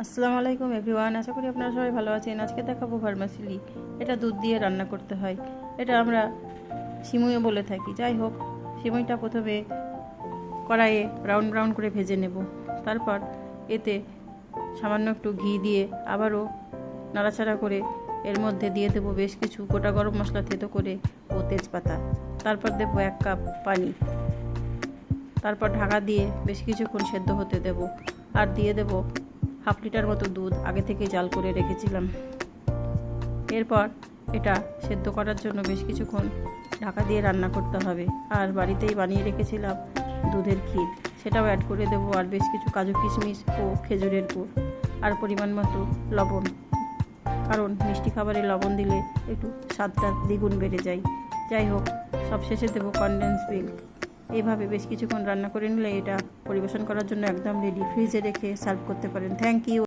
আসসালামু আলাইকুম এভরিওয়ান, আশা করি আপনারা সবাই ভালো আছেন। আজকে দেখাবো ভার্মাসিলি। এটা দুধ দিয়ে রান্না করতে হয়। এটা আমরা সিমুইও বলে থাকি। যাই হোক, সিমুইটা প্রথমে কড়াইয়ে ব্রাউন ব্রাউন করে ভেজে নেব। তারপর এতে সামান্য একটু ঘি দিয়ে আবারও নাড়াচাড়া করে এর মধ্যে দিয়ে দেবো বেশ কিছু গোটা গরম মশলা থেতো করে ও তেজপাতা। তারপর দেবো 1 কাপ পানি। তারপর ঢাকা দিয়ে বেশ কিছুক্ষণ সেদ্ধ হতে দেব। আর দিয়ে দেব 1/2 লিটার মতো দুধ আগে থেকে জাল করে রেখেছিলাম। এরপর এটা সেদ্ধ করার জন্য বেশ কিছুক্ষণ ঢাকা দিয়ে রান্না করতে হবে। আর বাড়িতেই বানিয়ে রেখেছিলাম দুধের ক্ষীর, সেটাও অ্যাড করে দেবো। আর বেশ কিছু কাজু কিশমিশ ও খেজুরের গুড়, আর পরিমাণ মতো লবণ, কারণ মিষ্টি খাবারে লবণ দিলে একটু স্বাদটা দ্বিগুণ বেড়ে যায়। যাই হোক, সবশেষে দেবো কনডেন্স মিল্ক। এইভাবে বেশ কিছুক্ষণ রান্না করে নিলে এটা পরিবেশন করার জন্য একদম রেডি। ফ্রিজে রেখে সার্ভ করতে পারেন। Thank you.